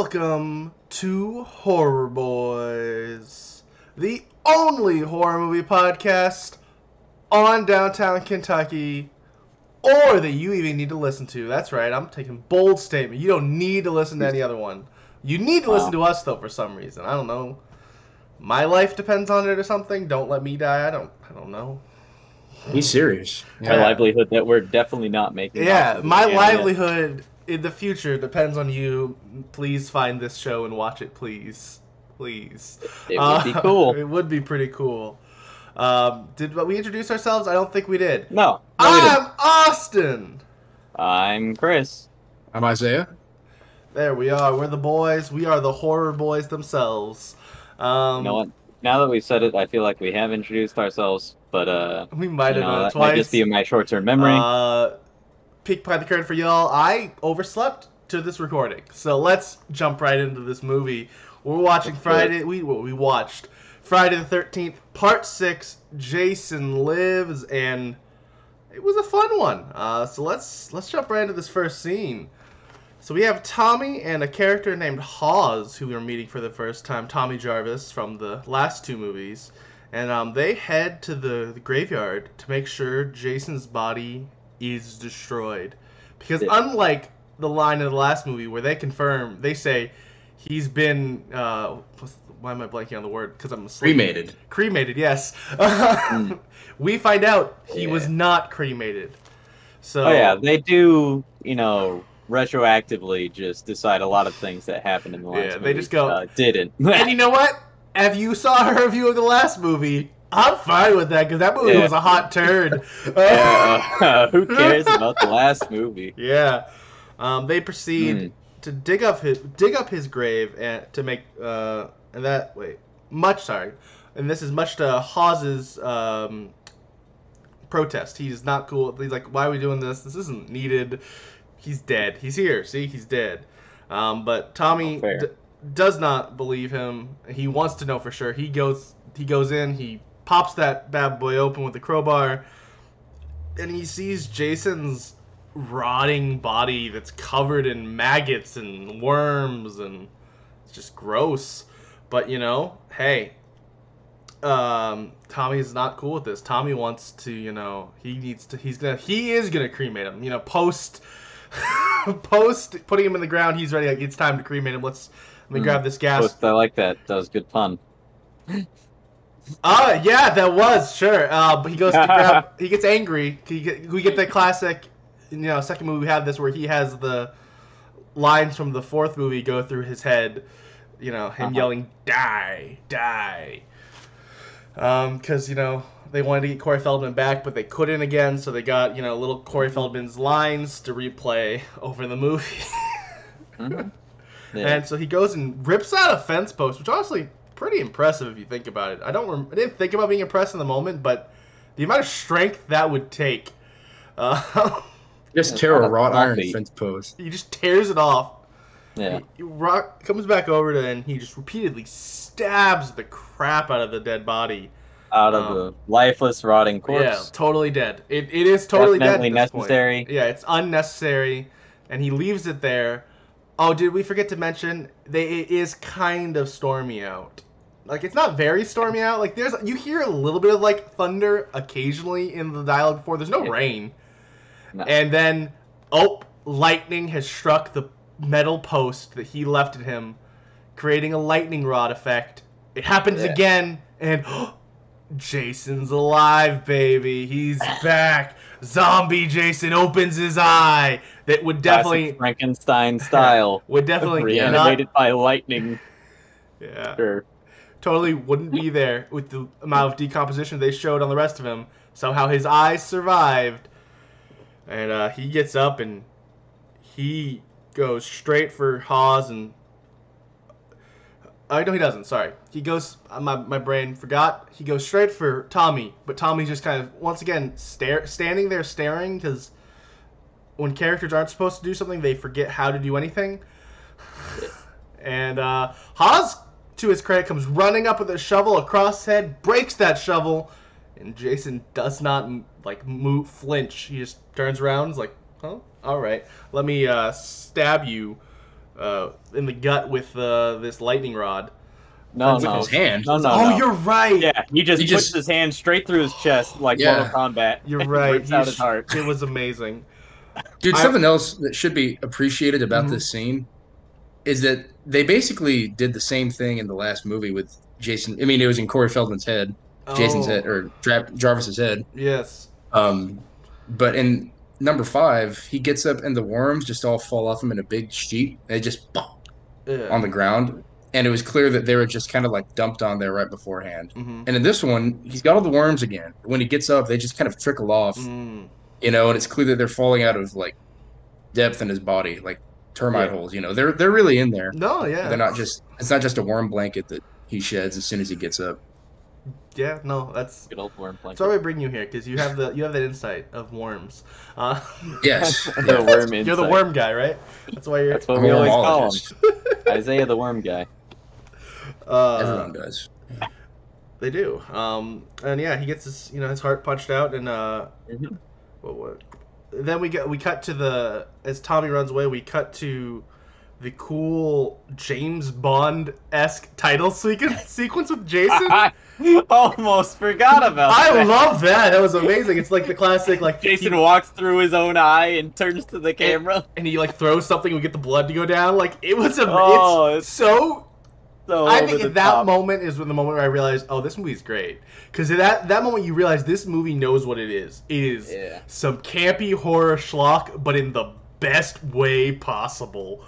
Welcome to Horror Bois, the only horror movie podcast on downtown Kentucky, or that you even need to listen to. That's right, I'm taking a bold statement. You don't need to listen to any other one. You need to listen to us, though, for some reason. I don't know. My life depends on it or something. Don't let me die. I don't know. He's serious. My livelihood that we're definitely not making. Yeah, my livelihood in the future depends on you. Please find this show and watch it, please. Please. It would be cool. It would be pretty cool. Did we introduce ourselves? I don't think we did. No, I'm Austin. I'm Chris. I'm Isaiah. There we are. We're the boys. We are the Horror Boys themselves. You know what? Now that we've said it, I feel like we have introduced ourselves, but we might have done it that twice. might just be in my short-term memory. Peek behind the curtain for y'all. I overslept to this recording, so let's jump right into this movie. We're watching Friday. We watched Friday the 13th, Part 6. Jason Lives, and it was a fun one. So let's jump right into this first scene. So we have Tommy and a character named Hawes, who we are meeting for the first time, Tommy Jarvis from the last two movies. And they head to the graveyard to make sure Jason's body is destroyed. Because unlike the line in the last movie where they say he's been, why am I blanking on the word? Because I'm asleep. Cremated. Cremated, yes. We find out he was not cremated. So, oh yeah, they do, retroactively just decide a lot of things that happened in the last movie. They just go, didn't. And you know what? If you saw her review of the last movie, I'm fine with that, because that movie was a hot turd. Who cares about the last movie? Yeah. They proceed to dig up his grave and to make and this is much to Hawes's protest. He's not cool. He's like, why are we doing this? This isn't needed. He's dead. He's here. See, he's dead. But Tommy does not believe him. He wants to know for sure. He goes in. He pops that bad boy open with a crowbar, and he sees Jason's rotting body that's covered in maggots and worms, and it's just gross. But hey, Tommy is not cool with this. Tommy wants to, he is gonna cremate him. Post putting him in the ground, he's ready. Like, it's time to cremate him. Let me grab this gas. Post, I like that. That was a good pun. Yeah, that was sure. But he goes to grab. He gets angry. We get the classic, second movie we have this where he has the lines from the fourth movie go through his head. Him yelling, "Die, die." Because they wanted to get Corey Feldman back, but they couldn't again, so they got little Corey Feldman's lines to replay over the movie. And so he goes and rips out a fence post, which honestly pretty impressive if you think about it. I didn't think about being impressed in the moment, but the amount of strength that would take. Just tear a wrought iron fence post. He just tears it off. Yeah. Rock comes back over to it, and he just repeatedly stabs the crap out of the dead body. Out of the lifeless, rotting corpse. Yeah, totally dead. It is totally Definitely dead at this necessary. point. Yeah, it's unnecessary, and he leaves it there. Oh, did we forget to mention it is kind of stormy out. Like, it's not very stormy out. Like, you hear a little bit of like thunder occasionally in the dialogue before. There's no rain. No. And then lightning has struck the metal post that he left at him, creating a lightning rod effect. It happens again, and Jason's alive, baby. He's back. Zombie Jason opens his eye. That would definitely classic Frankenstein style. Would definitely reanimated by lightning. Yeah. Sure. Totally wouldn't be there with the amount of decomposition they showed on the rest of him. Somehow his eyes survived, and he gets up and he goes straight for Hawes and. No, he doesn't. Sorry. He goes. My brain forgot. He goes straight for Tommy, but Tommy's just kind of once again standing there staring, because when characters aren't supposed to do something, they forget how to do anything. And Hawes, to his credit, comes running up with a shovel across his head, breaks that shovel, and Jason does not flinch. He just turns around, and is like, "Oh, all right. Let me stab you." in the gut with this lightning rod. No, With his hand. No, Oh, no. you're right. Yeah, he just puts his hand straight through his chest like Yeah. Mortal Kombat. You're right. Rips out his heart. It was amazing. Dude, something else that should be appreciated about Mhm. this scene is that they basically did the same thing in the last movie with Jason. I mean, it was in Corey Feldman's head, Jason's Oh. head, or Jarvis's head. Yes. But in number 5, he gets up and the worms just all fall off him in a big sheet. They just bop on the ground. And it was clear that they were just kind of like dumped on there right beforehand. Mm-hmm. And in this one, he's got all the worms again. When he gets up, they just kind of trickle off, and it's clear that they're falling out of like depth in his body, like termite holes. They're really in there. No, yeah. They're not just. It's not just a worm blanket that he sheds as soon as he gets up. Yeah, no, that's good old worm blanket. That's why we bring you here, because you have that insight of worms. Yes, the worm insight. You're the worm guy, right? That's why you're. That's what we always call him. Isaiah the worm guy. Everyone does. They do. And yeah, he gets his heart punched out, and what? Then we cut to as Tommy runs away, we cut to the cool James Bond-esque title sequence with Jason. I almost forgot about that. I love that. That was amazing. It's like the classic, like Jason walks through his own eye and turns to the camera, and he like throws something and we get the blood to go down. Like it was it's so. I think that moment is the moment where I realized, oh, this movie's great. Because at that moment you realize this movie knows what it is. It is some campy horror schlock, but in the best way possible.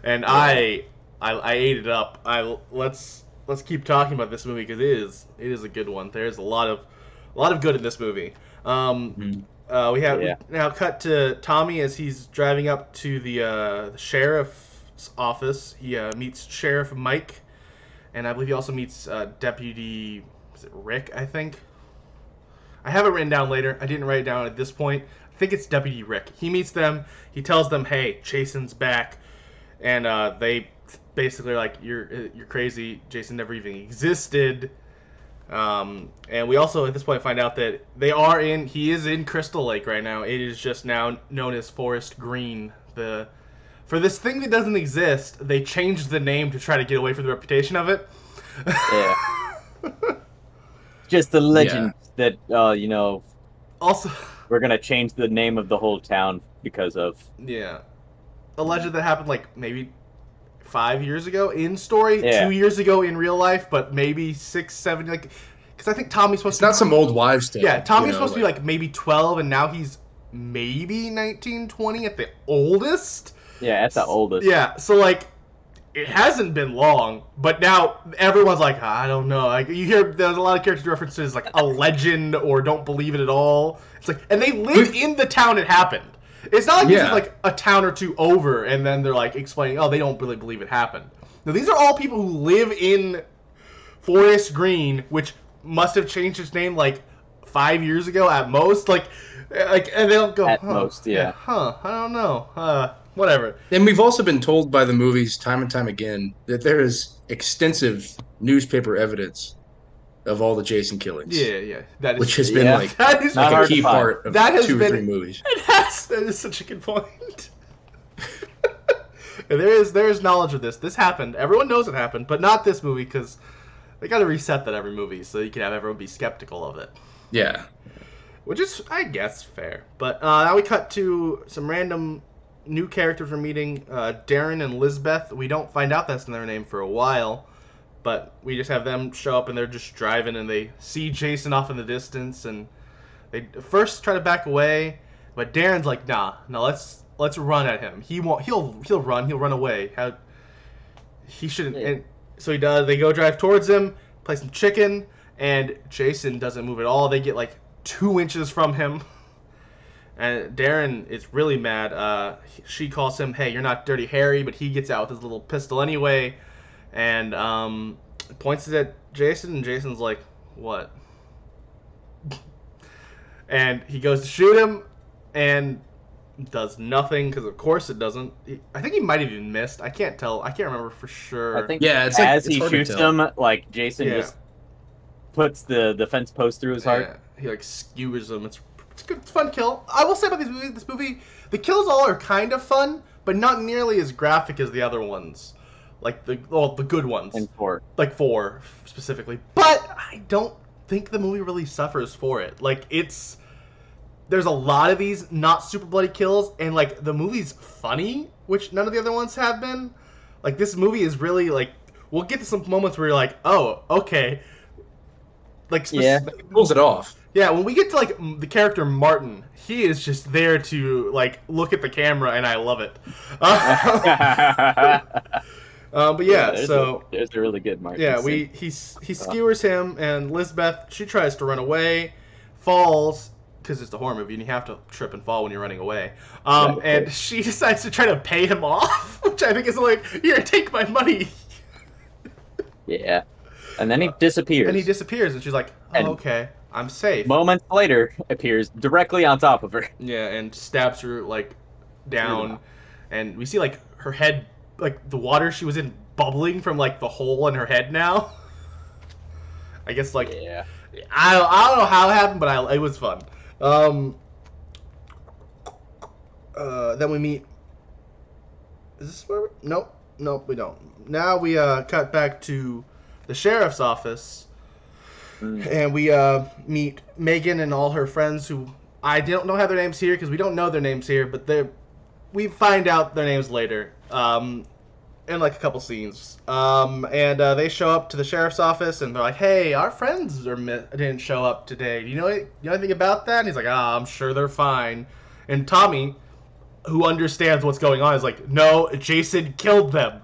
And I ate it up. Let's keep talking about this movie because it is a good one. There's a lot of good in this movie. We now cut to Tommy as he's driving up to the sheriff's office. He meets Sheriff Mike. And I believe he also meets Deputy, is it Rick, I think? I have it written down later. I didn't write it down at this point. I think it's Deputy Rick. He meets them. He tells them, hey, Jason's back. And they basically are like, you're crazy. Jason never even existed. And we also, at this point, find out that he is in Crystal Lake right now. It is just now known as Forest Green. For this thing that doesn't exist, they changed the name to try to get away from the reputation of it. Yeah. Just a legend that, Also, we're going to change the name of the whole town because of... Yeah. A legend that happened, like, maybe 5 years ago in story, 2 years ago in real life, but maybe 6, 7, like... Because I think Tommy's supposed to... It's not some old wives' tale. Yeah, Tommy's supposed to be, like, maybe 12, and now he's maybe 19, 20 at the oldest. Yeah, at the oldest. Yeah, so like, it hasn't been long, but now everyone's like, I don't know. Like you hear, there's a lot of character references like a legend or don't believe it at all. It's like, and they live in the town it happened. It's not like this is like a town or two over, and then they're like explaining, oh, they don't really believe it happened. No, these are all people who live in Forest Green, which must have changed its name like 5 years ago at most. Like, and they don't go at most, I don't know. Whatever. And we've also been told by the movies time and time again that there is extensive newspaper evidence of all the Jason killings. Yeah. That is, which has been like a key part of 2 or 3 movies. That is such a good point. And there is knowledge of this. This happened. Everyone knows it happened, but not this movie because they got to reset that every movie so you can have everyone be skeptical of it. Yeah. Which is, I guess, fair. But now we cut to some random new characters we're meeting. Darren and Lizbeth. We don't find out that's their name for a while, but we just have them show up and they're just driving and they see Jason off in the distance and they first try to back away, but Darren's like, nah, let's run at him. He'll run away. He shouldn't. And so he does. They go drive towards him, play some chicken, and Jason doesn't move at all. They get like 2 inches from him. And Darren is really mad. She calls him, hey, you're not Dirty Harry, but he gets out with his little pistol anyway and points it at Jason, and Jason's like, what? And he goes to shoot him and does nothing because, of course, it doesn't. I think he might have even missed. I can't tell. I can't remember for sure. I think it's as like, he shoots him, like, Jason just puts the fence post through his heart. He, like, skewers him. It's a fun kill. I will say about this movie, the kills all are kind of fun, but not nearly as graphic as the other ones, like the good ones. And 4. Like 4 specifically. But I don't think the movie really suffers for it. Like, there's a lot of these not super bloody kills, and like the movie's funny, which none of the other ones have been. Like, this movie is really like, we'll get to some moments where you're like, oh, okay. Like, it pulls it off. Yeah, when we get to like the character Martin, he is just there to like look at the camera, and I love it. But yeah, there's a really good Martin. Yeah, he skewers him, and Lisbeth, she tries to run away, falls, because it's a horror movie and you have to trip and fall when you're running away. And she decides to try to pay him off, which I think is like, here, take my money. Yeah. And then he disappears. And she's like, oh, okay, I'm safe. Moments later, appears directly on top of her. Yeah, and stabs her, like, down. And we see, like, her head, like, the water she was in bubbling from, like, the hole in her head now. I guess, like, yeah. I don't know how it happened, but it was fun. Then we meet... Is this where we... Nope, we don't. Now we cut back to the sheriff's office, and we meet Megan and all her friends, who I don't know have their names here because we don't know their names here, but we find out their names later in like a couple scenes. And they show up to the sheriff's office, and they're like, "Hey, our friends didn't show up today. Do you know anything about that?" And he's like, I'm sure they're fine." And Tommy, who understands what's going on, is like, "No, Jason killed them.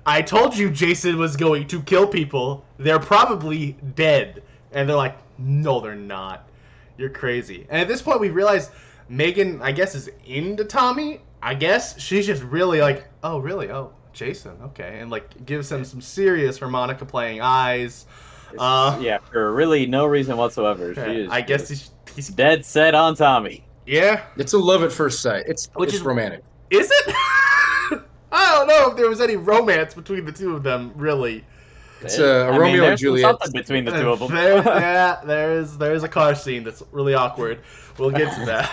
I told you Jason was going to kill people. They're probably dead." And they're like, "No, they're not. You're crazy." And at this point, we realize Megan, I guess, is into Tommy. I guess she's just really like, "Oh, really? Oh, Jason, okay." And like gives him some serious harmonica playing eyes. Yeah, for really no reason whatsoever. She is. I guess he's dead set on Tommy. Yeah. It's a love at first sight. It's romantic. Is it? I don't know if there was any romance between the two of them, really. It's a Romeo and Juliet. Something between the two of them. There is a car scene that's really awkward. We'll get to that.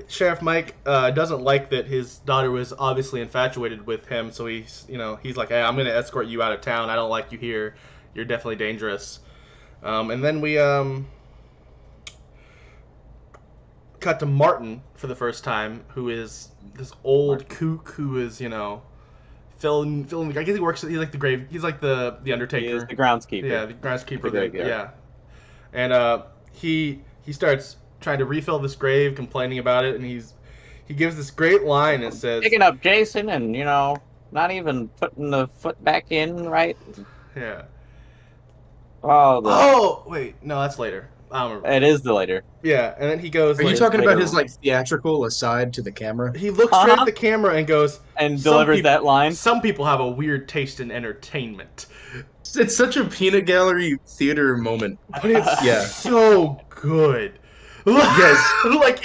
Sheriff Mike doesn't like that his daughter was obviously infatuated with him, so he's like, "Hey, I'm going to escort you out of town. I don't like you here. You're definitely dangerous." And then we cut to Martin for the first time, who is this old kook who is, filling. I guess he works. He's like the Undertaker. He is the groundskeeper. Yeah, the groundskeeper. Yeah, and he starts trying to refill this grave, complaining about it, and he gives this great line that says, "Picking up Jason, and not even putting the foot back in, right?" Yeah. Oh, wait, no, that's later. I don't remember. It is the later. Yeah, and then he goes. Are you talking about his like theatrical aside to the camera? He looks straight at the camera and goes, and delivers that line. "Some people have a weird taste in entertainment." It's such a peanut gallery theater moment. But it's so good. Yes. I'm like,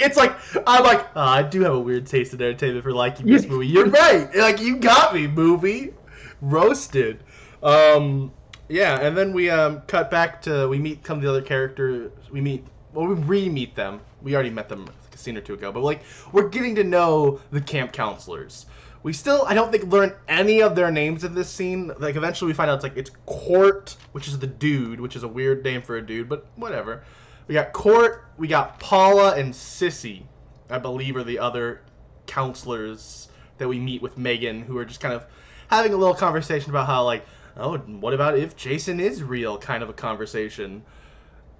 oh, I do have a weird taste in entertainment for liking this movie. You're right. Like, you got me, movie. Roasted. Yeah, and then we cut back to, we meet some of the other characters. We re-meet them. We already met them a scene or two ago, but we're getting to know the camp counselors. We still, I don't think, learn any of their names in this scene. Like, eventually we find out it's Court, which is the dude, which is a weird name for a dude, but whatever. We got Court, we got Paula, and Sissy, I believe, are the other counselors that we meet with Megan, who are just kind of having a little conversation about how, oh, what about if Jason is real, kind of a conversation.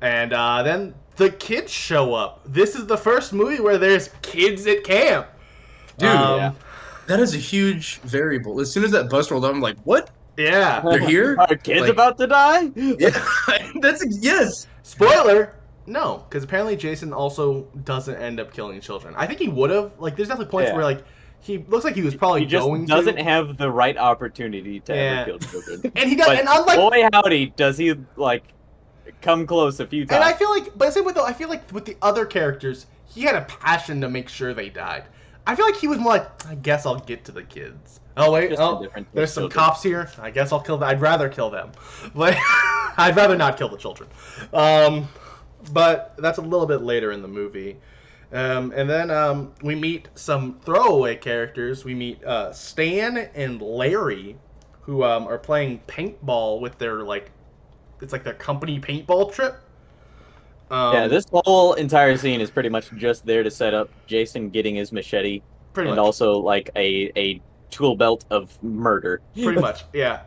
And then the kids show up. This is the first movie where there's kids at camp. Dude, that is a huge variable. As soon as that bus rolled up, I'm like, what? Yeah. They're here? Are kids about to die? Yeah, yes. Spoiler, no, because apparently Jason also doesn't end up killing children. I think he would have. There's definitely points where, he looks like he was probably going to. He just doesn't have the right opportunity to ever kill children. And he does. But and unlike, boy howdy, does he come close a few times. And I feel I feel like with the other characters, he had a passion to make sure they died. I feel like he was more like, I guess I'll get to the kids. Oh wait, there's some cops here. I guess I'll kill them. I'd rather kill them. I'd rather not kill the children. But that's a little bit later in the movie. And then we meet some throwaway characters. We meet Stan and Larry, who are playing paintball with their it's like their company paintball trip. Yeah, this whole entire scene is pretty much just there to set up Jason getting his machete Pretty and much. also like a tool belt of murder. Pretty much, yeah.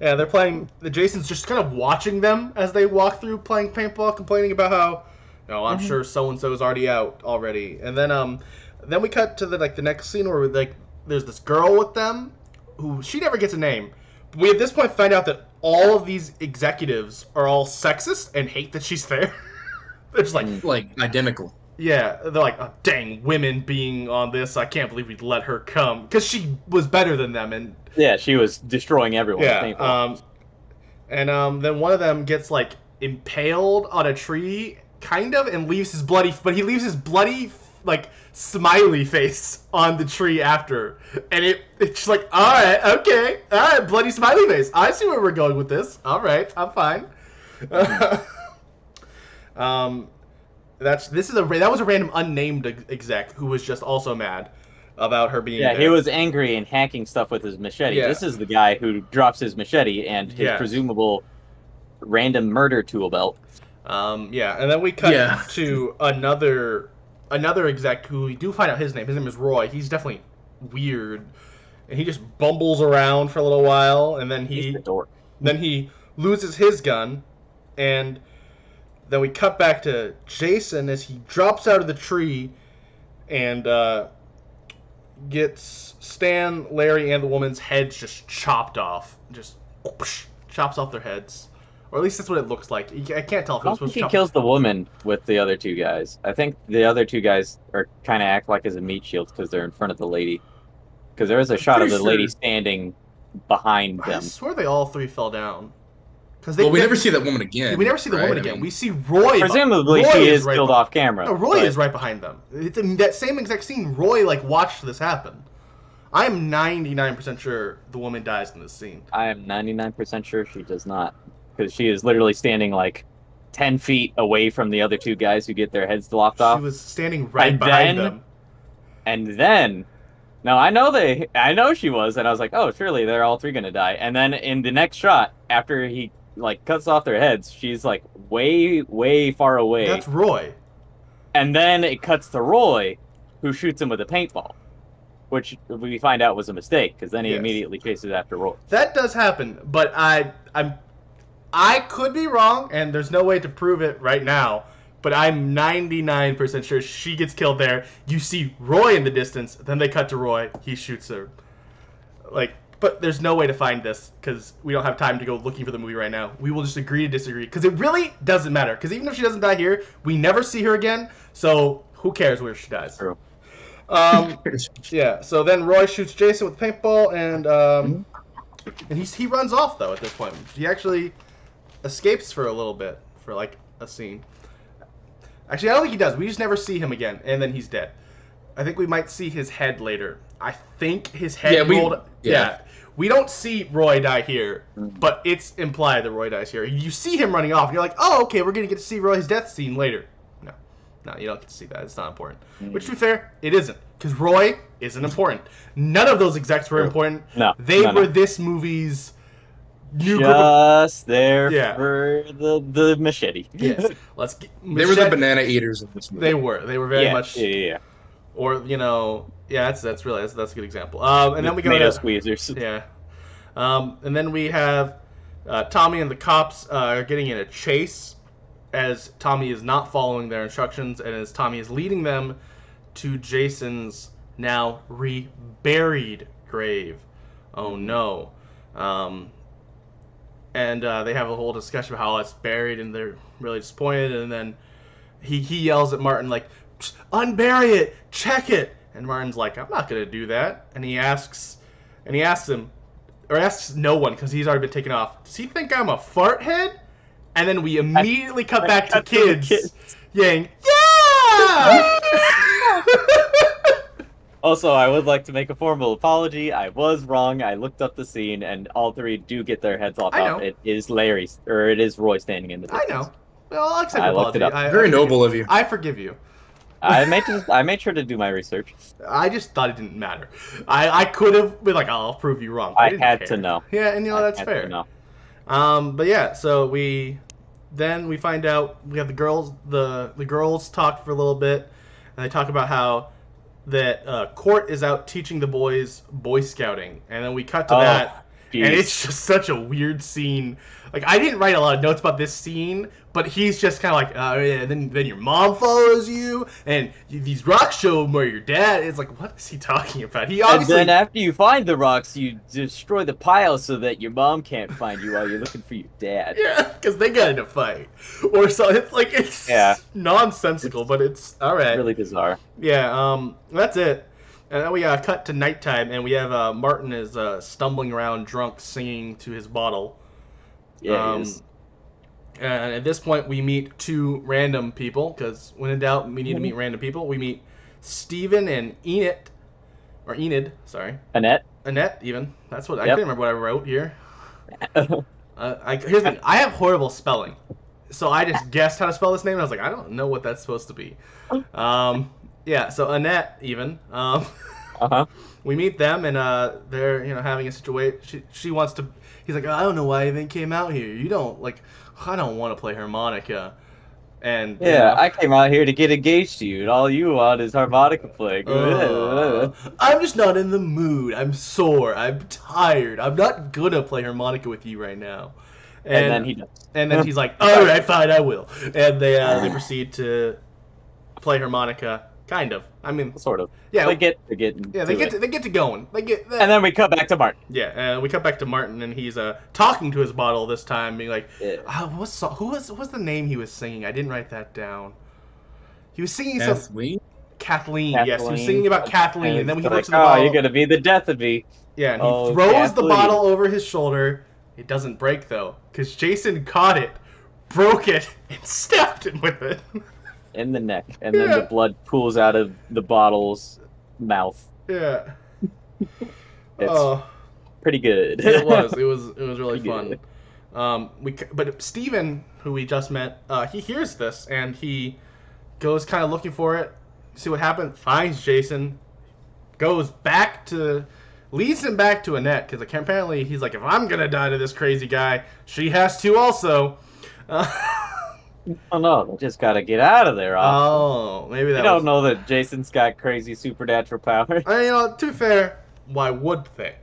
Yeah, they're playing. Jason's just kind of watching them as they walk through playing paintball, complaining about how, I'm sure so and so is already out already. And then we cut to the next scene where there's this girl with them, who she never gets a name. But we at this point find out that all of these executives are all sexist and hate that she's there. They're just like identical. Yeah, they're like, oh, dang, women being on this, I can't believe we'd let her come. Because she was better than them. And yeah, she was destroying everyone. Yeah, then one of them gets, impaled on a tree, kind of, and leaves his bloody, smiley face on the tree after. And it's just like, alright, okay, alright, bloody smiley face. I see where we're going with this. Alright, I'm fine. That was a random unnamed exec who was just also mad about her being there. He was angry and hacking stuff with his machete. Yeah. This is the guy who drops his machete and his presumable random murder tool belt. And then we cut to another exec who we do find out his name. His name is Roy. He's definitely weird, and he just bumbles around for a little while, and then he loses his gun, and then we cut back to Jason as he drops out of the tree and gets Stan, Larry, and the woman's heads just chopped off. Just whoosh, chops off their heads. Or at least that's what it looks like. I can't tell if it was supposed to chop. He kills the woman with the other two guys. I think the other two guys are kind of act like as a meat shield because they're in front of the lady. Because there is a shot of the lady standing behind them. I swear they all three fell down. We never see that woman again. We never see the woman again. We see Roy. Presumably, she is killed off camera. No, Roy is right behind them. It's that same exact scene. Roy watched this happen. I am 99% sure the woman dies in this scene. I am 99% sure she does not, because she is literally standing 10 feet away from the other two guys who get their heads lopped off. She was standing right behind them. And then, no, I know she was, and I was like, oh, surely they're all three gonna die. And then in the next shot, after he cuts off their heads, she's way, way far away. That's Roy. And then it cuts to Roy, who shoots him with a paintball, which we find out was a mistake, because then he immediately chases after Roy. That does happen, but I could be wrong, and there's no way to prove it right now, but I'm 99% sure she gets killed there. You see Roy in the distance, then they cut to Roy, he shoots her. But there's no way to find this, because we don't have time to go looking for the movie right now. We will just agree to disagree, because it really doesn't matter. Because even if she doesn't die here, we never see her again, so who cares where she dies? True. So then Roy shoots Jason with a paintball, and he runs off, though, at this point. He actually escapes for a little bit, for a scene. Actually, I don't think he does. We just never see him again, and then he's dead. I think we might see his head later. I think his head rolled... Yeah. We don't see Roy die here, but it's implied that Roy dies here. You see him running off, and you're like, oh, okay, we're going to get to see Roy's death scene later. No, you don't get to see that. It's not important. Which, to be fair, it isn't, because Roy isn't important. None of those execs were important. No. They were this movie's new group of... there for the machete. Yes. They were the banana eaters of this movie. They were very much... Yeah. Or, that's a good example. And then we go tomato to... squeezers. Yeah. And then we have Tommy and the cops are getting in a chase as Tommy is not following their instructions, and as Tommy is leading them to Jason's now reburied grave. Oh no. And they have a whole discussion about how it's buried, and they're really disappointed, and then he yells at Martin unbury it, check it. And Martin's like, I'm not gonna do that. And he asks no one, because he's already been taken off, does he think I'm a fart head? And then we immediately cut back to kids yelling, yeah! Also, I would like to make a formal apology. I was wrong. I looked up the scene, and all three do get their heads lopped off. It is Roy standing in the distance. I know. Well, I'll accept your apology. Very noble of you. I forgive you. I made sure to do my research. I just thought it didn't matter. I could have been like, I'll prove you wrong. I had to know. Yeah, and that's fair. But yeah, so we find out we have the girls. The girls talk for a little bit, and they talk about how that Court is out teaching the boys Boy Scouting, and then we cut to that, geez. And it's just such a weird scene. Like, I didn't write a lot of notes about this scene, but he's just kind of like, oh yeah, then your mom follows you, and these rocks show where your dad is. Like, what is he talking about? He obviously. And then after you find the rocks, you destroy the pile so that your mom can't find you while you're looking for your dad. Yeah, because they got in a fight, or so. It's like nonsensical, but it's all right. Really bizarre. Yeah, that's it. And then we cut to nighttime, and we have Martin is stumbling around drunk, singing to his bottle. Yeah, he is. And at this point, we meet two random people, because when in doubt, we need to meet random people. We meet Steven and Enid, sorry. Annette, even. That's what I can't remember what I wrote here. Here's the thing, I have horrible spelling. So I just guessed how to spell this name, and I was like, I don't know what that's supposed to be. Yeah, so Annette, even. We meet them, and they're having a situation. She wants to. He's like, I don't know why I even came out here. You don't I don't want to play harmonica. And I came out here to get engaged to you, and all you want is harmonica playing. I'm just not in the mood. I'm sore. I'm tired. I'm not gonna play harmonica with you right now. And then he does. And then he's like, all right, fine, I will. And they proceed to play harmonica. Kind of. I mean, sort of. Yeah, they get to going. And then we cut back to Martin. Yeah, we cut back to Martin, and he's talking to his bottle this time, being like, what's the name he was singing? I didn't write that down. He was singing Kathleen. Yes, he was singing about Kathleen, and then he looks at the bottle. Oh, you're gonna be the death of me. Yeah, and he throws the bottle over his shoulder. It doesn't break though, because Jason caught it, broke it, and stabbed him with it. In the neck, and then the blood pools out of the bottle's mouth. Yeah, it's pretty good. It was really fun. But Steven, who we just met, he hears this and he goes kind of looking for it, see what happened, finds Jason, leads him back to Annette, because apparently he's like, if I'm gonna die to this crazy guy, she has to also. Oh no, they just gotta get out of there. Oh, maybe that. You don't know that Jason's got crazy supernatural powers. To be fair, why would they?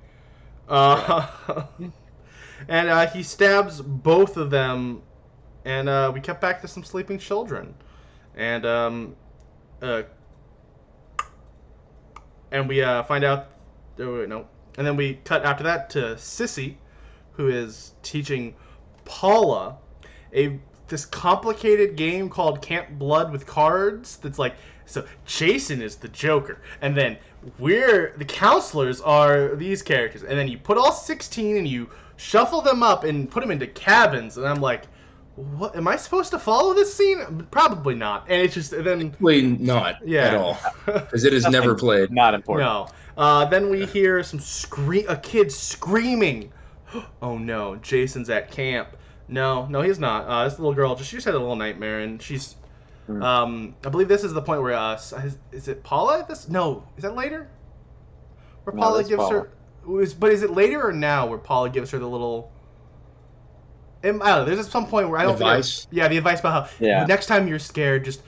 And he stabs both of them, and we cut back to some sleeping children, and we find out. Oh, wait, no, and then we cut after that to Sissy, who is teaching Paula this complicated game called Camp Blood with cards. That's like, so Jason is the Joker, and then the counselors are these characters, and then you put all 16 and you shuffle them up and put them into cabins, and I'm like, what am I supposed to follow this scene? Probably not. And it's just then not at all, because it is never played. Not important. No. Then we hear a kid screaming. Oh no, Jason's at camp. No, he's not. This little girl, she just had a little nightmare, and she's, I believe this is the point where, is it Paula? Is that later? Where Paula gives her, but is it later or now where Paula gives her the little, I don't know, there's some point where I don't advice? The advice about how, the next time you're scared, just,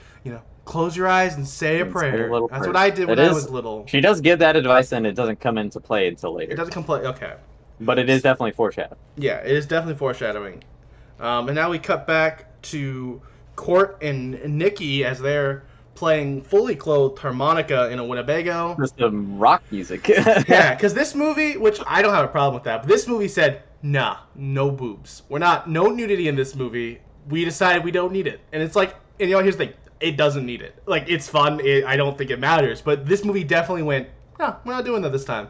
close your eyes and say a prayer. That's what I did when I was little. She does give that advice, and it doesn't come into play until later. It doesn't come play, okay. But it is definitely foreshadowing. Yeah, it is definitely foreshadowing. And now we cut back to Court and Nikki as they're playing fully clothed harmonica in a Winnebago. Just some rock music. Yeah, because this movie, which I don't have a problem with that, but this movie said, nah, no boobs. No nudity in this movie. We decided we don't need it. And it's like, and here's the thing, it doesn't need it. Like, it's fun, I don't think it matters, but this movie definitely went, no, we're not doing that this time.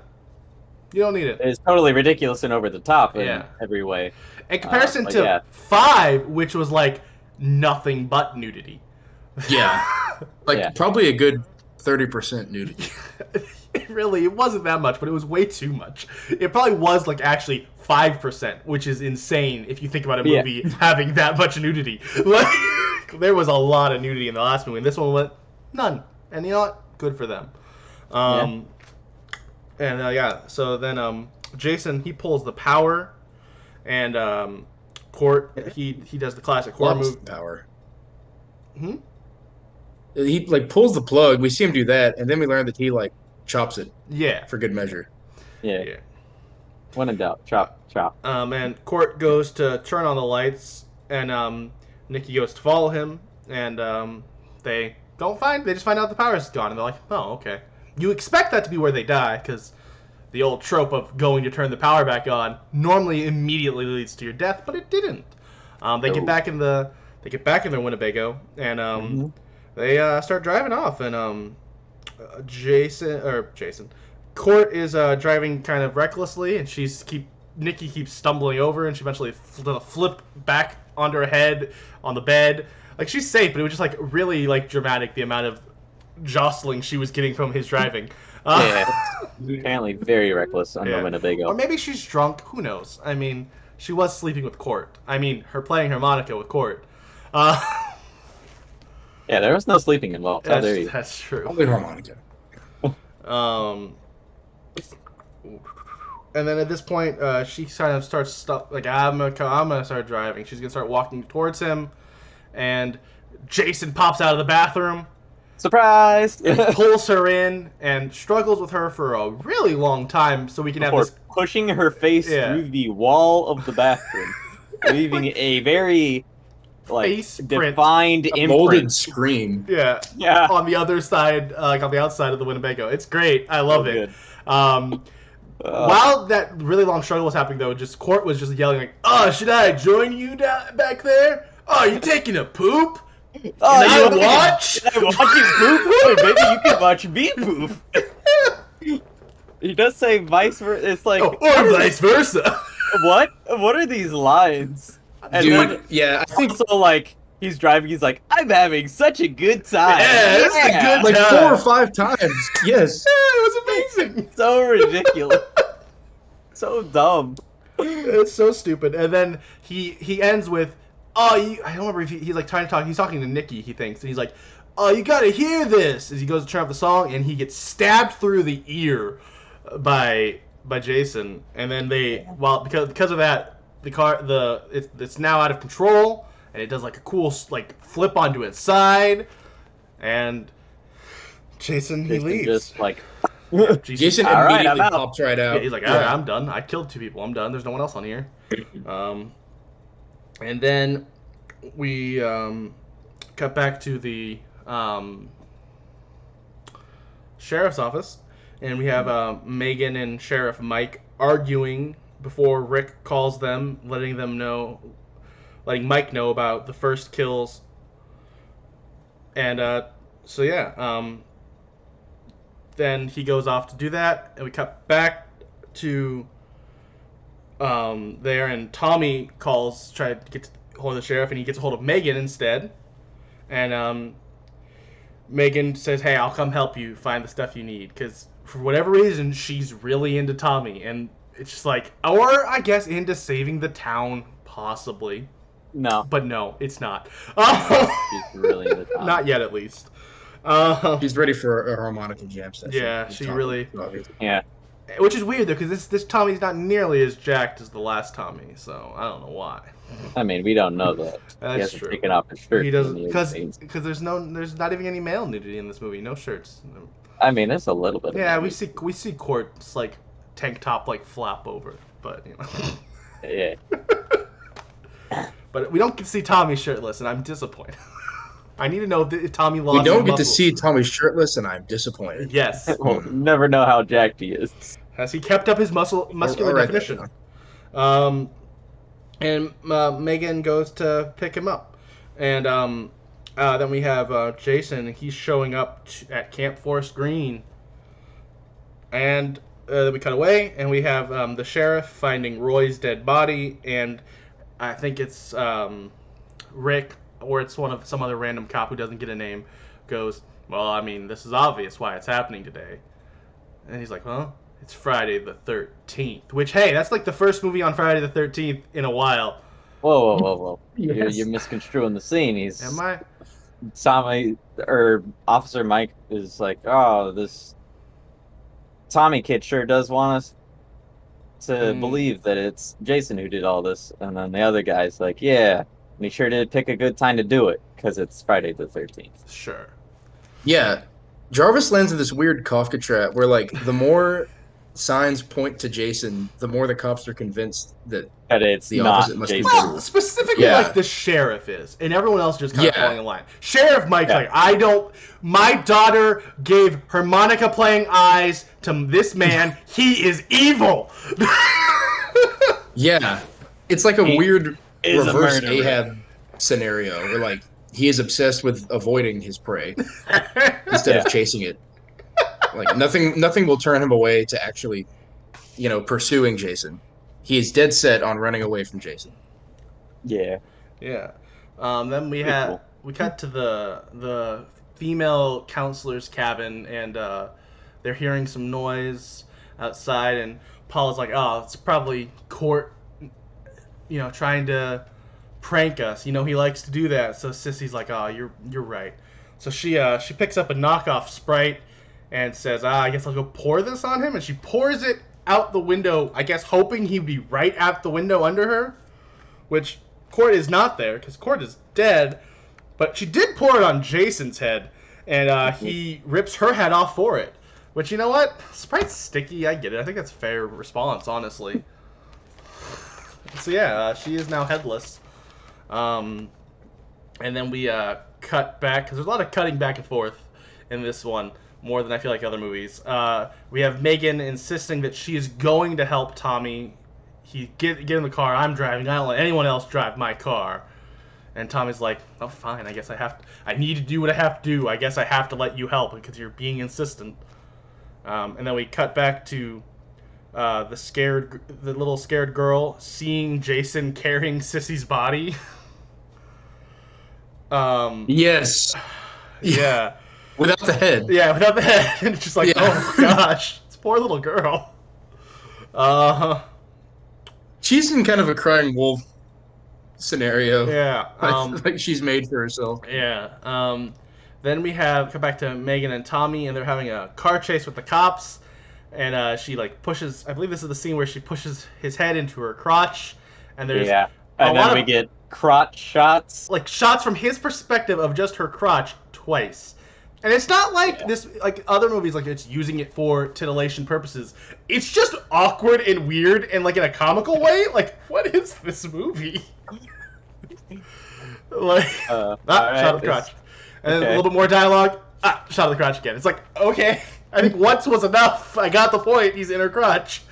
You don't need it. It's totally ridiculous and over the top in every way. In comparison to 5, which was like nothing but nudity. Yeah. Probably a good 30% nudity. It wasn't that much, but it was way too much. It probably was actually 5%, which is insane if you think about a movie having that much nudity. There was a lot of nudity in the last movie, and this one went none. And you know what? Good for them. So then Jason, he pulls the power, and Court, he does the classic horror move. Power. He like pulls the plug. We see him do that, and then we learn that he like chops it. Yeah. For good measure. Yeah. When in doubt, chop. And Court goes to turn on the lights, and Nikki goes to follow him, and they just find out the power's gone, and they're like, oh, okay. You expect that to be where they die, because the old trope of going to turn the power back on normally immediately leads to your death, but it didn't. They get back in their Winnebago, and they start driving off, and Court is driving kind of recklessly, and Nikki keeps stumbling over, and she eventually flip back onto her head on the bed. Like, she's safe, but it was just like really like dramatic, the amount of jostling she was getting from his driving. Apparently very reckless on the Winnebago. Or maybe she's drunk. Who knows? I mean, she was sleeping with Court. I mean, her playing harmonica with Court. Yeah, there was no sleeping involved. That's true. Only harmonica. And then at this point, she kind of starts like, I'm gonna start driving. She's gonna start walking towards him, and Jason pops out of the bathroom. Surprise! Pulls her in and struggles with her for a really long time, so we can have this pushing her face through the wall of the bathroom, leaving a very defined imprint. Molded scream. Yeah. On the other side, on the outside of the Winnebago. It's great. I love it. While that really long struggle was happening, though, Court was just yelling like, "Oh, should I join you back there? Oh, you taking a poop? Can I watch? Can I watch you poop? Hey, baby, you can watch me poop." He does say vice versa. It's like, or vice versa. What? What are these lines? And dude, I think also like he's driving. He's like, I'm having such a good time. Yeah, it's a good like time. 4 or 5 times. Yes. Yeah, it was amazing. So ridiculous. So dumb. It's so stupid. And then he ends with, I don't remember if he's like trying to talk. He's talking to Nikki, he thinks, and he's like, "Oh, you gotta hear this!" As he goes to turn up the song, and he gets stabbed through the ear by Jason. And then because of that, the car it's now out of control, and it does like a cool like flip onto its side, and Jason leaves. Just like. Jason immediately pops right out. Yeah, he's like, all right, I'm done. I killed 2 people. I'm done. There's no one else on here. And then we cut back to the sheriff's office, and we have Megan and Sheriff Mike arguing before Rick calls them, letting Mike know about the first kills. And then he goes off to do that, and we cut back to there, and Tommy try to get a hold of the sheriff, and he gets a hold of Megan instead. And Megan says, "Hey, I'll come help you find the stuff you need," because for whatever reason, she's really into Tommy, and it's just like, or I guess into saving the town, possibly. No. But no, it's not. She's really into Tommy. Not yet, at least. She's ready for a harmonica jam session. Yeah, she really. Yeah. Which is weird though, because this Tommy's not nearly as jacked as the last Tommy, so I don't know why. I mean, we don't know that. That's true. Taken off his shirt. He doesn't, because there's not even any male nudity in this movie. No shirts. I mean, there's a little bit. Yeah, we see Court's like tank top like flap over, but you know. Yeah. But we don't get to see Tommy shirtless, and I'm disappointed. I need to know if Tommy lost. We don't get to see Tommy shirtless, and I'm disappointed. Yes. We'll never know how jacked he is. Has he kept up his muscular definition? And Megan goes to pick him up, and then we have Jason. He's showing up at Camp Forest Green, and then we cut away, and we have the sheriff finding Roy's dead body, and I think it's Rick, or it's some other random cop who doesn't get a name, goes, "Well, I mean, this is obvious why it's happening today." And he's like, "Huh? It's Friday the 13th." Which, hey, that's like the first movie on Friday the 13th in a while. Whoa. Yes. You're misconstruing the scene. Am I? Tommy or Officer Mike is like, oh, this Tommy kid sure does want us to believe that it's Jason who did all this. And then the other guy's like, yeah, and he sure did pick a good time to do it because it's Friday the 13th. Sure. Yeah. Jarvis lands in this weird Kafka trap where, like, the more signs point to Jason, the more the cops are convinced that it's the not opposite must be Jason. true. Specifically, Yeah. like, the sheriff is, and everyone else just kind of Yeah. falling in line. Sheriff Mike's Yeah. like, my daughter gave harmonica playing eyes to this man. He is evil. Yeah. It's like a He weird is a reverse murderer. Ahab scenario where, like, he is obsessed with avoiding his prey instead of chasing it. Like, nothing will turn him away to actually, pursuing Jason. He is dead set on running away from Jason. Yeah. Yeah. Then we Pretty cool. we cut to the female counselor's cabin, and they're hearing some noise outside, and Paula's like, oh, it's probably Court, trying to prank us. He likes to do that. So Sissy's like, oh, you're right. So she picks up a knockoff Sprite and says, I guess I'll go pour this on him, and she pours it out the window, I guess hoping he'd be right at the window under her, which Court is not there because Court is dead, but she did pour it on Jason's head, and he rips her head off for it. Which, you know what? Sprite's sticky. I get it. I think that's a fair response, honestly. So yeah, she is now headless. And then we cut back, because there's a lot of cutting back and forth in this one, more than I feel like other movies. We have Megan insisting that she is going to help Tommy. Get in the car. I'm driving. I don't let anyone else drive my car. And Tommy's like, oh, fine. I guess I need to do what I have to do. I guess I have to let you help because you're being insistent. And then we cut back to the little scared girl seeing Jason carrying Sissy's body. Yes. Yeah. Without the head. Yeah, without the head. And it's just like, oh my gosh, this poor little girl. She's in kind of a crying wolf scenario. Yeah. Like she's made for herself. Yeah. Then we come back to Megan and Tommy, and they're having a car chase with the cops. And she pushes. I believe this is the scene where she pushes his head into her crotch. And there's and then we get crotch shots, like shots from his perspective of just her crotch twice. And it's not like this, like other movies, like it's using it for titillation purposes. It's just awkward and weird, and like in a comical way. Like, what is this movie? Shot of the crotch, and then a little bit more dialogue. Shot of the crotch again. It's like, okay, I think once was enough. I got the point. He's in her crotch.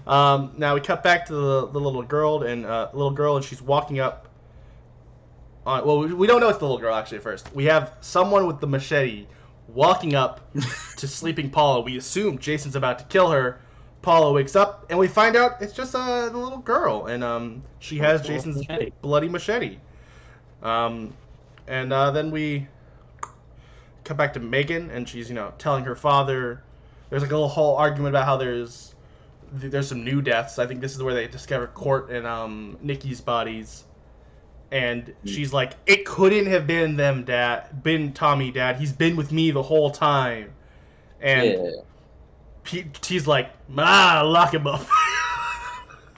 Now we cut back to the little girl, and she's walking up. Well, we don't know it's the little girl, actually, at first. We have someone with the machete walking up to sleeping Paula. We assume Jason's about to kill her. Paula wakes up, and we find out it's just the little girl, and she has Jason's bloody machete. And then we cut back to Megan, and she's, telling her father. There's like a little whole argument about how there's some new deaths. I think this is where they discover Court and Nikki's bodies. And she's like, it couldn't have been them, Dad. Been Tommy, Dad. He's been with me the whole time. And he's like, lock him up.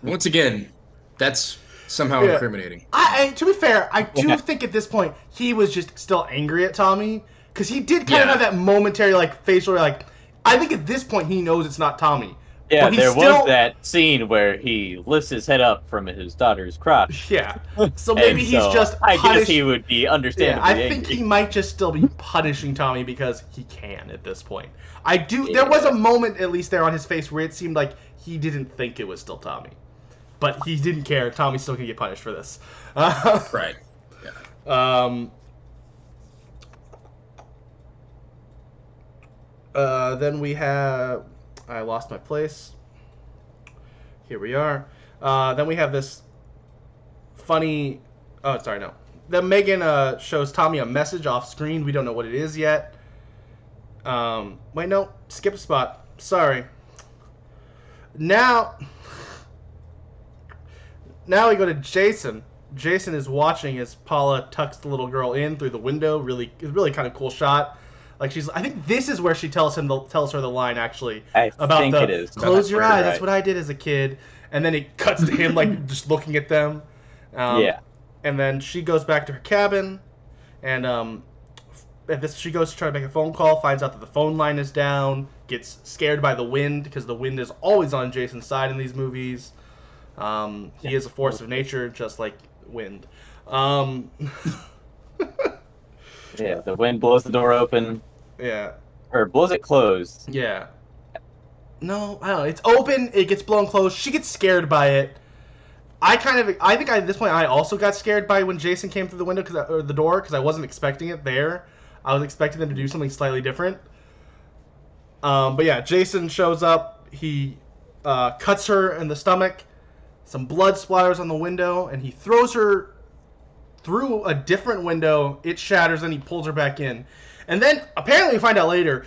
Once again, that's somehow incriminating. To be fair, I do think at this point he was just still angry at Tommy. Because he did kind of have that momentary facial, I think at this point he knows it's not Tommy. Yeah, there was that scene where he lifts his head up from his daughter's crotch. Yeah. So maybe he's just I guess he would be understandably I think he might just still be punishing Tommy because he can at this point. There was a moment, at least there on his face, where it seemed like he didn't think it was still Tommy. But he didn't care. Tommy's still going to get punished for this. Right. Yeah. Then we have... I lost my place. Here we are. Then we have this funny... Oh, sorry, no. Then Megan shows Tommy a message off screen. We don't know what it is yet. Wait, no. Skip a spot. Sorry. Now we go to Jason. Jason is watching as Paula tucks the little girl in through the window. Really kind of cool shot. Like I think this is where she tells her the line actually about it is. Close your eyes. That's what I did as a kid. And then it cuts to him like just looking at them. Yeah. And then she goes back to her cabin, and she goes to try to make a phone call. Finds out that the phone line is down. Gets scared by the wind because the wind is always on Jason's side in these movies. He is a force of nature, just like wind. Yeah, the wind blows the door open. Yeah. Or blows it closed. Yeah. No, I don't know. It's open, it gets blown closed, she gets scared by it. I think at this point I also got scared by when Jason came through the window, or the door, because I wasn't expecting it there. I was expecting them to do something slightly different. But yeah, Jason shows up, he cuts her in the stomach, some blood splatters on the window, and he throws her through a different window. It shatters, and he pulls her back in. And then, apparently we find out later,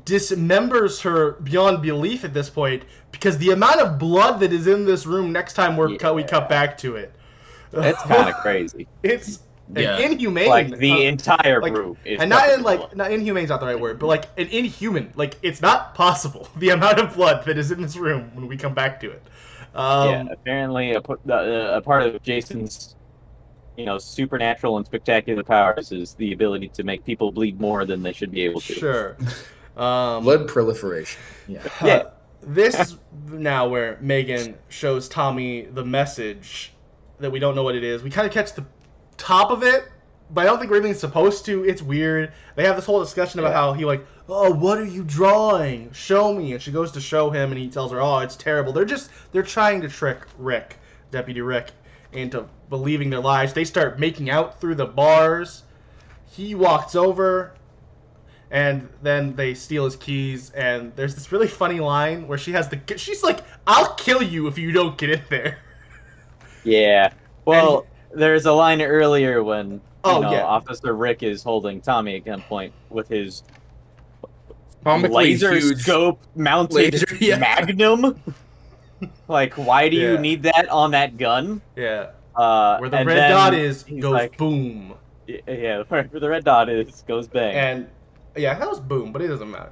dismembers her beyond belief at this point, because the amount of blood that is in this room next time we cut back to it. It's kind of crazy. It's inhumane. Like, the entire room is and not inhumane's not the right word, but like an inhuman. Like, it's not possible, the amount of blood that is in this room when we come back to it. Apparently a part of Jason's supernatural and spectacular powers is the ability to make people bleed more than they should be able to. Sure. Blood proliferation. Yeah. This is now where Megan shows Tommy the message that we don't know what it is. We kind of catch the top of it, but I don't think we're even supposed to. It's weird. They have this whole discussion about how he oh, what are you drawing? Show me. And she goes to show him, and he tells her, oh, it's terrible. They're trying to trick Rick, Deputy Rick, into believing their lies. They start making out through the bars. He walks over, and then they steal his keys, and there's this really funny line where she's like, I'll kill you if you don't get in there. Yeah. Well, there's a line earlier when Officer Rick is holding Tommy at gunpoint with his laser scope mounted Magnum. Like, why do you need that on that gun? Yeah. Where the red dot is, goes boom. Yeah, where the red dot is, goes bang. And yeah, that was boom, but it doesn't matter.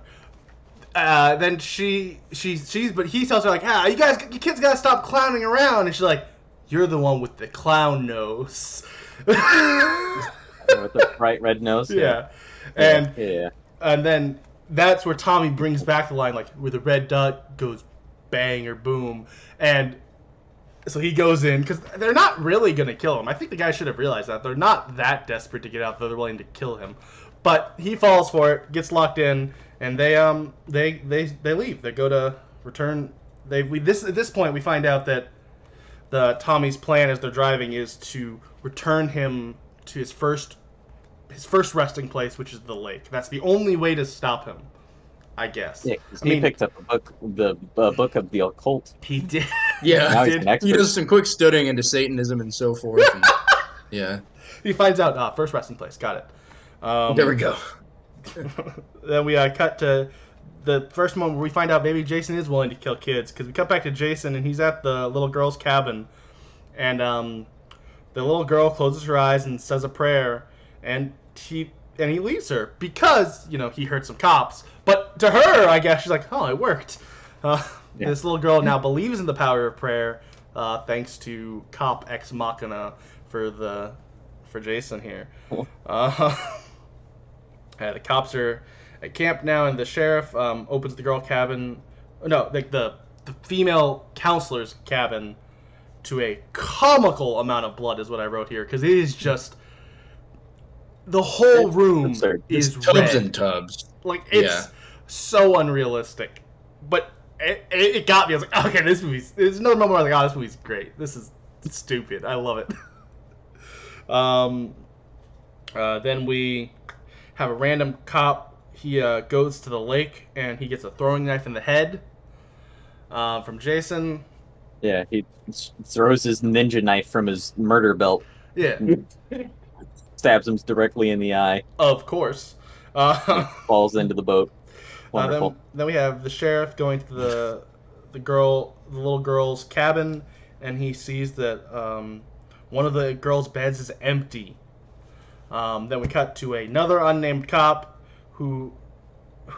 Then but he tells her like, you kids gotta stop clowning around, and she's like, you're the one with the clown nose. With the bright red nose. Yeah. And then that's where Tommy brings back the line like, where the red dot goes bang or boom, and so he goes in because they're not really gonna kill him. I think the guy should have realized that they're not that desperate to get out that they're willing to kill him. But he falls for it, gets locked in, and they leave. They go to return. At this point we find out that Tommy's plan as they're driving is to return him to his first resting place, which is the lake. That's the only way to stop him, I guess. Yeah, he picked up the book of the occult. He did. Yeah, he does some quick studying into Satanism and so forth. And, he finds out first resting place. Got it. There we go. Then we cut to the first moment where we find out maybe Jason is willing to kill kids, because we cut back to Jason and he's at the little girl's cabin, and the little girl closes her eyes and says a prayer, and he leaves her because he heard some cops. But to her, I guess she's like, oh, it worked. This little girl now believes in the power of prayer, thanks to Cop Ex Machina for Jason here. The cops are at camp now, and the sheriff opens the girl cabin. No, like the female counselor's cabin to a comical amount of blood is what I wrote here, because it is just the whole room is tubs red. And tubs. Like, it's so unrealistic, but it got me. I was like, okay, there's no moment where I was like, oh, this movie's great. This is stupid. I love it. Then we have a random cop. He goes to the lake and he gets a throwing knife in the head from Jason. Yeah, he throws his ninja knife from his murder belt. Yeah. Stabs him directly in the eye. Of course. Falls into the boat. Wonderful. Then we have the sheriff going to the little girl's cabin, and he sees that One of the girls' beds is empty. Then we cut to another unnamed cop who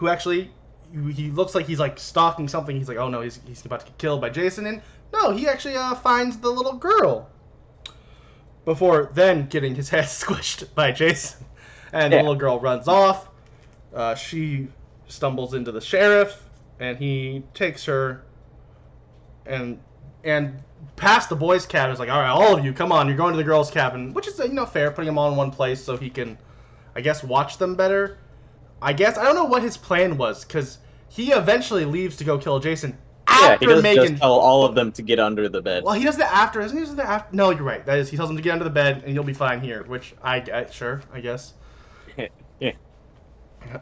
actually, he looks like he's like stalking something. He's like, oh no, he's about to get killed by Jason. And no, he actually finds the little girl before then getting his head squished by Jason. And the little girl runs off. She stumbles into the sheriff, and he takes her and past the boys' cabin. Is like, all right, all of you, come on, you're going to the girls' cabin, which is fair, putting them all in one place so he can, I guess, watch them better. I don't know what his plan was, because he eventually leaves to go kill Jason after he doesn't Megan. just tell all of them to get under the bed. Well, he does that after, isn't he? Does that after? No, you're right. That is, he tells them to get under the bed and you'll be fine here, which I guess. Yeah.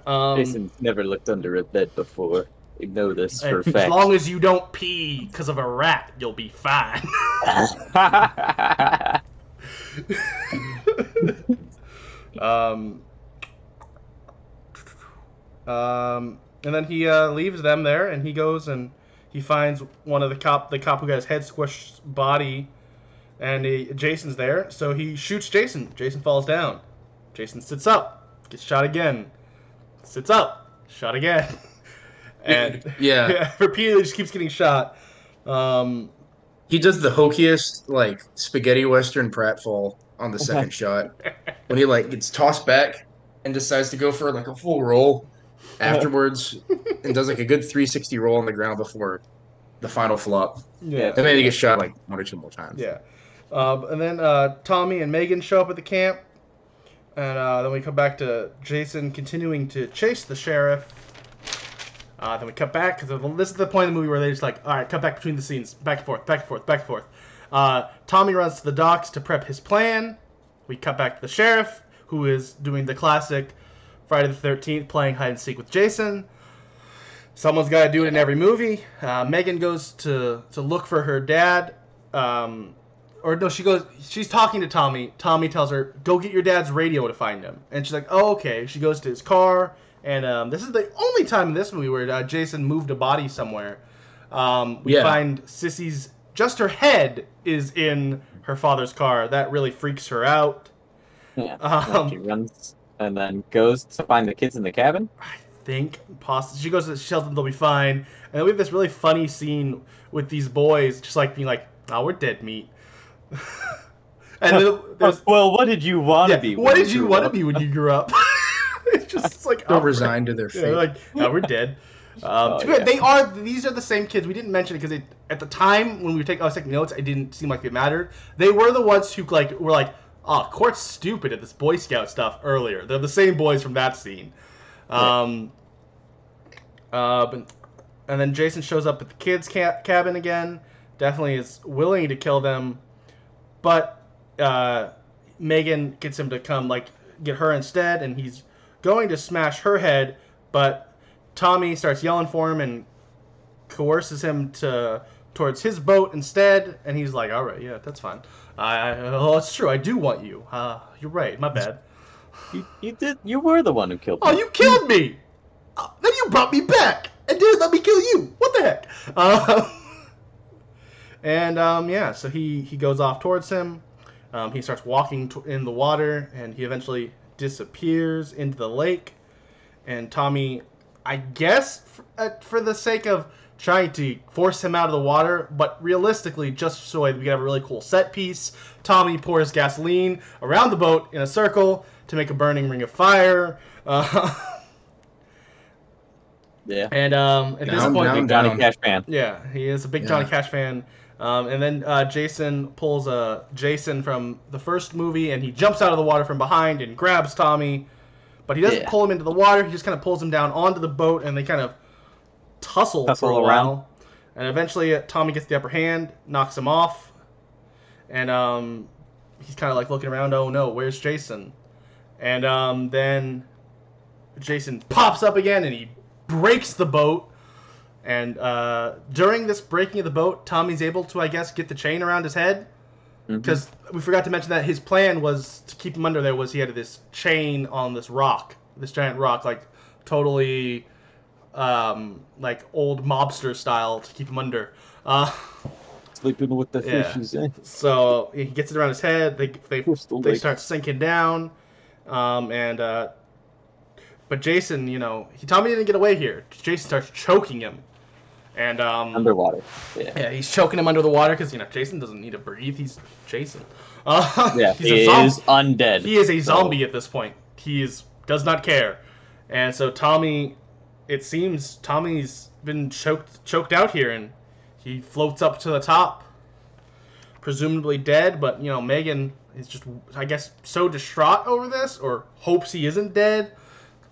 Jason's never looked under a bed before. We know this for a fact. As long as you don't pee because of a rat, you'll be fine. And then he leaves them there, and he goes and he finds one of the cop who got his head squished body, and Jason's there, so he shoots Jason. Jason falls down. Jason sits up, gets shot again. Sits up, shot again. And repeatedly just keeps getting shot. He does the hokiest like spaghetti western pratfall on the second shot when he like gets tossed back and decides to go for like a full roll afterwards and does like a good 360 roll on the ground before the final flop. Yeah, and then he gets shot like one or two more times. Yeah, and then Tommy and Megan show up at the camp, and then we come back to Jason continuing to chase the sheriff. Then we cut back, because this is the point of the movie where they just like, all right, cut back between the scenes, back and forth, back and forth, back and forth. Tommy runs to the docks to prep his plan. We cut back to the sheriff, who is doing the classic Friday the 13th, playing hide and seek with Jason. Someone's got to do it in every movie. Megan goes to look for her dad. She's talking to Tommy. Tommy tells her, go get your dad's radio to find him. And she's like, oh, okay. She goes to his car. And this is the only time in this movie where Jason moved a body somewhere. We find Sissy's, just her head is in her father's car. That really freaks her out. Yeah. She runs and then goes to find the kids in the cabin. I think possibly. She goes to she tells them they'll be fine. And then we have this really funny scene with these boys just like being like, oh, we're dead meat. And well, what did you want to be? What did you want to be when you grew up? It's like they'll resign to their fate. Like, no, we're dead. These are the same kids. We didn't mention it because at the time when I was taking notes, it didn't seem like it mattered. They were the ones who were like, oh, Court's stupid at this Boy Scout stuff earlier. They're the same boys from that scene. And then Jason shows up at the kids' cabin again. Definitely is willing to kill them, but Megan gets him to come get her instead, and he's going to smash her head, but Tommy starts yelling for him and coerces him towards his boat instead, and he's like, all right, yeah, that's fine. It's true, I do want you. You're right, my bad. You were the one who killed me. Oh, you killed me! Then you brought me back and didn't let me kill you. What the heck? So he goes off towards him. He starts walking in the water, and he eventually disappears into the lake. And Tommy, I guess for the sake of trying to force him out of the water, but realistically, just so we can have a really cool set piece, Tommy pours gasoline around the boat in a circle to make a burning ring of fire. Yeah. And at this point, big Johnny Cash fan. Yeah, he is a big Johnny Cash fan. And then Jason pulls Jason from the first movie, and he jumps out of the water from behind and grabs Tommy. But he doesn't pull him into the water. He just kind of pulls him down onto the boat, and they kind of tussle for a while. And eventually Tommy gets the upper hand, knocks him off. And he's kind of looking around, oh no, where's Jason? And then Jason pops up again, and he breaks the boat. And during this breaking of the boat, Tommy's able to, I guess, get the chain around his head. Because we forgot to mention that his plan was to keep him under there was he had this chain on this rock. This giant rock, totally old mobster style to keep him under. Sleeping with the Yeah. fishes. Eh? So he gets it around his head. They Lake. start sinking down, but Jason, Tommy didn't get away here. Jason starts choking him, and Underwater. yeah, he's choking him under the water because Jason doesn't need to breathe. He's Jason. Yeah, he's he is undead. He is a zombie at this point. Does not care, and so Tommy. It seems Tommy's been choked out here, and he floats up to the top, presumably dead. But Megan is just, I guess, so distraught over this, or hopes he isn't dead.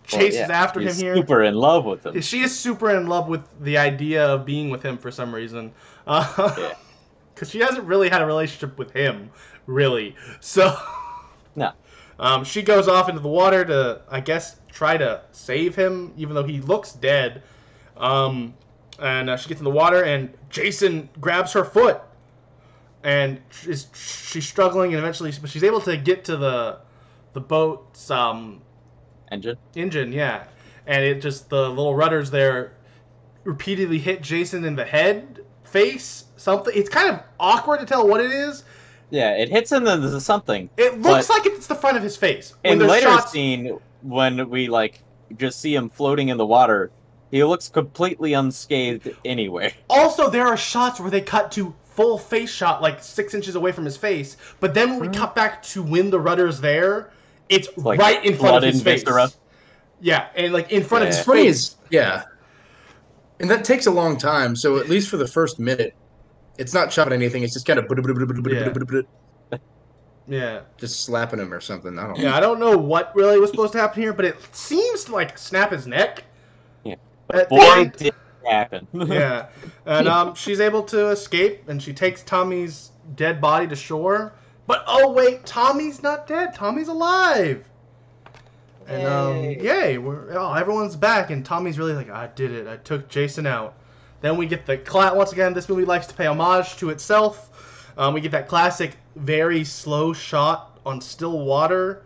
Chases after him here. Super in love with him. She is super in love with the idea of being with him for some reason. Because she hasn't really had a relationship with him, really. So no. She goes off into the water to, I guess, try to save him, even though he looks dead. And she gets in the water, and Jason grabs her foot. And she's struggling, and eventually she's able to get to the boat's engine, yeah. And it just, the little rudders there repeatedly hit Jason in the head, face, something. It's kind of awkward to tell what it is. Yeah, it hits him into something. It looks like it's the front of his face. In the later scene, when we just see him floating in the water, he looks completely unscathed anyway. Also, there are shots where they cut to full face shot, 6 inches away from his face. But then when we cut back to when the rudder's there, it's right in front of his face. Yeah, and in front of his face. Yeah. And that takes a long time, so at least for the first minute, it's not chopping anything, it's just kind of yeah. Just slapping him or something. I don't know. Yeah, I don't know what really was supposed to happen here, but it seems to snap his neck. Yeah. But boy, did it happen. Yeah. And she's able to escape, and she takes Tommy's dead body to shore. But oh wait, Tommy's not dead. Tommy's alive. And yay, everyone's back, and Tommy's really I did it. I took Jason out. Then we get once again, this movie likes to pay homage to itself. We get that classic, very slow shot on still water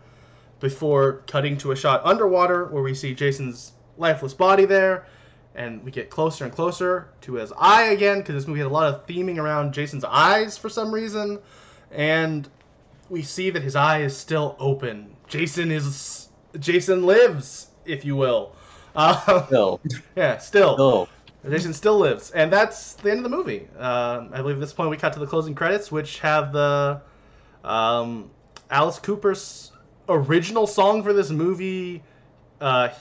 before cutting to a shot underwater where we see Jason's lifeless body there. And we get closer and closer to his eye again, because this movie had a lot of theming around Jason's eyes for some reason. And we see that his eye is still open. Jason lives, if you will. Still. Yeah, still. Jason still lives, and that's the end of the movie. I believe at this point we cut to the closing credits, which have the Alice Cooper's original song for this movie,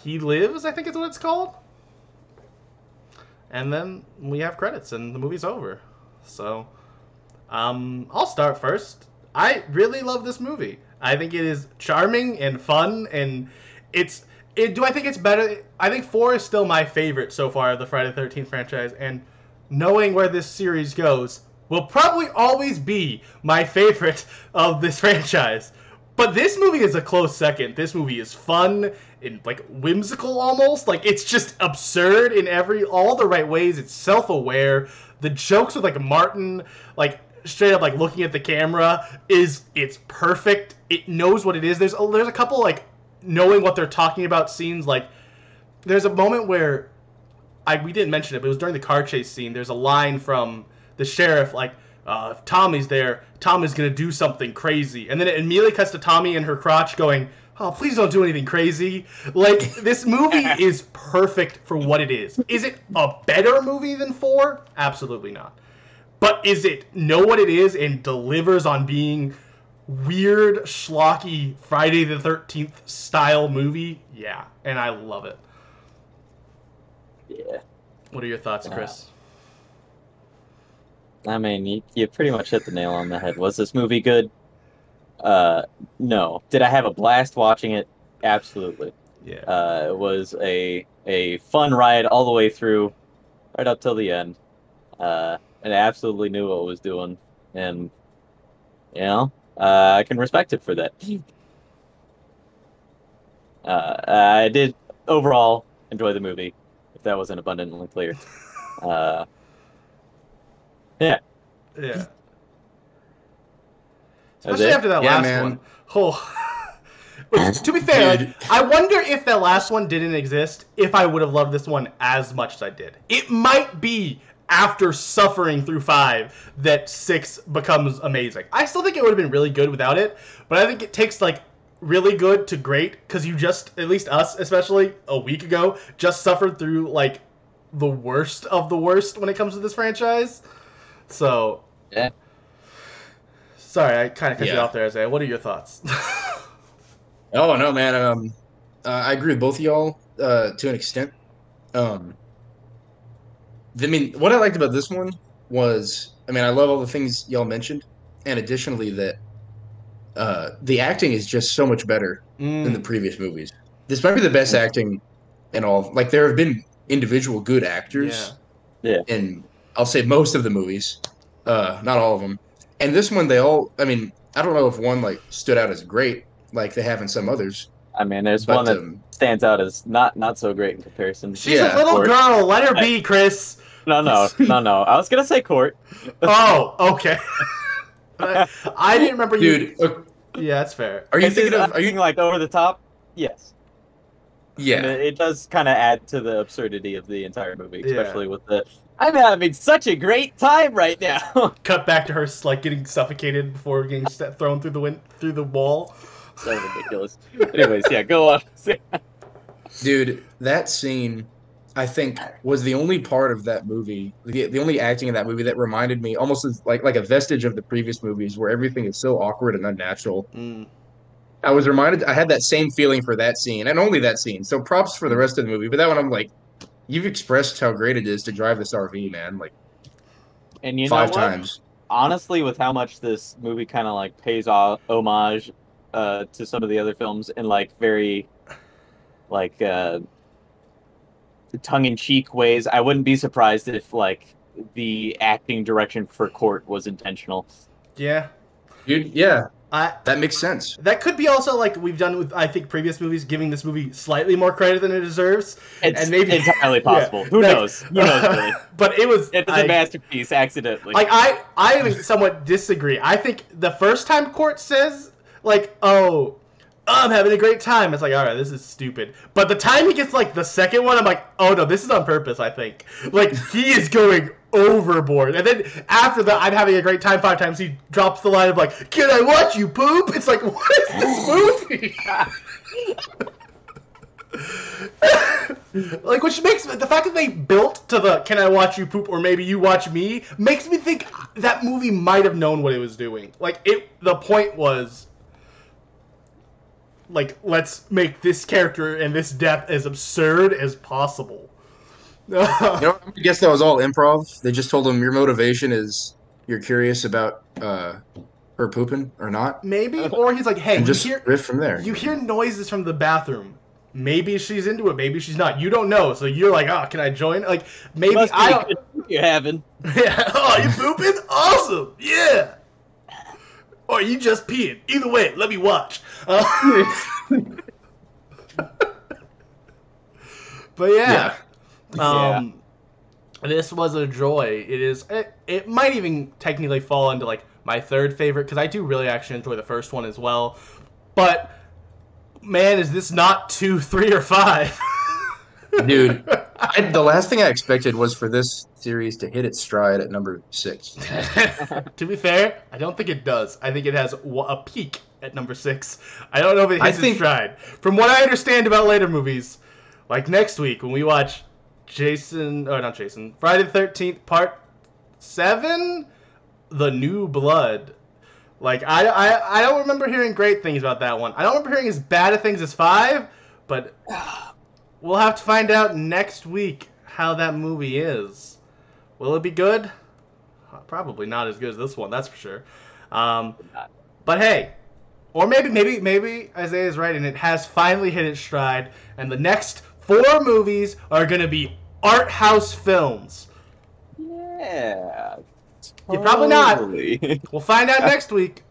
"He Lives," I think is what it's called. And then we have credits, and the movie's over. So, I'll start first. I really love this movie. I think it is charming and fun, and do I think it's better? I think 4 is still my favorite so far of the Friday the 13th franchise, and knowing where this series goes will probably always be my favorite of this franchise. But this movie is a close second. This movie is fun and whimsical almost. It's just absurd in all the right ways. It's self-aware. The jokes with Martin, straight up looking at the camera it's perfect. It knows what it is. There's a couple knowing what they're talking about scenes. There's a moment where we didn't mention it, but it was during the car chase scene. There's a line from the sheriff if Tommy's there, Tommy's gonna do something crazy, and then it immediately cuts to Tommy and her crotch going, "Oh, please don't do anything crazy." This movie is perfect for what it is. Is it a better movie than 4? Absolutely not. But is it know what it is and delivers on being weird, schlocky Friday the 13th style movie? Yeah, and I love it. Yeah. What are your thoughts, Chris? I mean, you pretty much hit the nail on the head. Was this movie good? No. Did I have a blast watching it? Absolutely. Yeah. It was a fun ride all the way through, right up till the end. And I absolutely knew what it was doing, and I can respect it for that. I did overall enjoy the movie, if that wasn't abundantly clear. Yeah. Yeah. Especially after that last one. Oh. To be fair, I wonder if that last one didn't exist, if I would have loved this one as much as I did. It might be after suffering through 5 that 6 becomes amazing. I still think it would have been really good without it, but I think it takes like really good to great because you just, at least us especially, a week ago, just suffered through like the worst of the worst when it comes to this franchise. So, yeah. Sorry, I kind of cut you off there, Isaiah. What are your thoughts? Oh no, man. I agree with both of y'all to an extent. What I liked about this one was, I love all the things y'all mentioned, and additionally that the acting is just so much better than the previous movies. This might be the best acting in all. Like, there have been individual good actors in, I'll say, most of the movies, not all of them. And this one, they all, I don't know if one like stood out as great like they have in some others. There's one that stands out as not so great in comparison. She's a little girl. Let her be, Chris. No. I was gonna say Court. Oh, okay. I didn't remember you. Dude, yeah, that's fair. Are you thinking like over the top? Yes. Yeah. And it does kind of add to the absurdity of the entire movie, especially with the. I'm having such a great time right now. Cut back to her like getting suffocated before getting thrown through the wall. So ridiculous. Anyways, yeah, go on. Dude, that scene, I think, was the only part of that movie, the only acting in that movie that reminded me almost like a vestige of the previous movies where everything is so awkward and unnatural. I was reminded, I had that same feeling for that scene, and only that scene. So props for the rest of the movie. But that one, I'm like, you've expressed how great it is to drive this RV, man. Like, and you 5 know what? times. Honestly, with how much this movie kind of like pays homage to some of the other films in like very like tongue-in-cheek ways, I wouldn't be surprised if like the acting direction for Court was intentional. Yeah. Dude, yeah. That makes sense. That could be also like we've done with, I think, previous movies, giving this movie slightly more credit than it deserves. It's and maybe entirely possible. Who knows? Who knows, really? But it was a masterpiece, accidentally. Like, I somewhat disagree. I think the first time Court says, like, oh, I'm having a great time, it's like, all right, this is stupid. But the time he gets, like, the second one, I'm like, oh, no, this is on purpose, I think. Like, he is going overboard. And then after that, I'm having a great time 5 times, he drops the line of, like, can I watch you poop? It's like, what is this movie? Like, which makes the fact that they built to the can I watch you poop or maybe you watch me makes me think that movie might have known what it was doing. Like, the point was, like, let's make this character and this death as absurd as possible. I guess that was all improv. They just told him your motivation is you're curious about her pooping or not. Maybe, or he's like, hey, and just riff from there. You hear noises from the bathroom. Maybe she's into it. Maybe she's not. You don't know. So you're like, oh, can I join? Like, maybe I don't. You having? Yeah. Oh, you pooping? Awesome. Yeah. Or you just peeing. Either way, let me watch. But yeah. This was a joy. It might even technically fall into like my third favorite because I do really actually enjoy the first one as well. But man, is this not 2, 3, or 5? Dude, the last thing I expected was for this series to hit its stride at number 6. To be fair, I don't think it does. I think it has a peak at number 6. I don't know if it hits its stride. From what I understand about later movies, like next week when we watch Friday the 13th, Part 7, The New Blood. Like, I don't remember hearing great things about that one. I don't remember hearing as bad of things as 5, but we'll have to find out next week how that movie is. Will it be good? Probably not as good as this one, that's for sure. But hey, or maybe Isaiah is right and it has finally hit its stride, and the next 4 movies are going to be art house films. Yeah. You're probably not. We'll find out next week.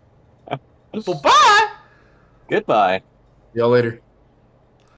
Well, bye. Goodbye. See y'all later.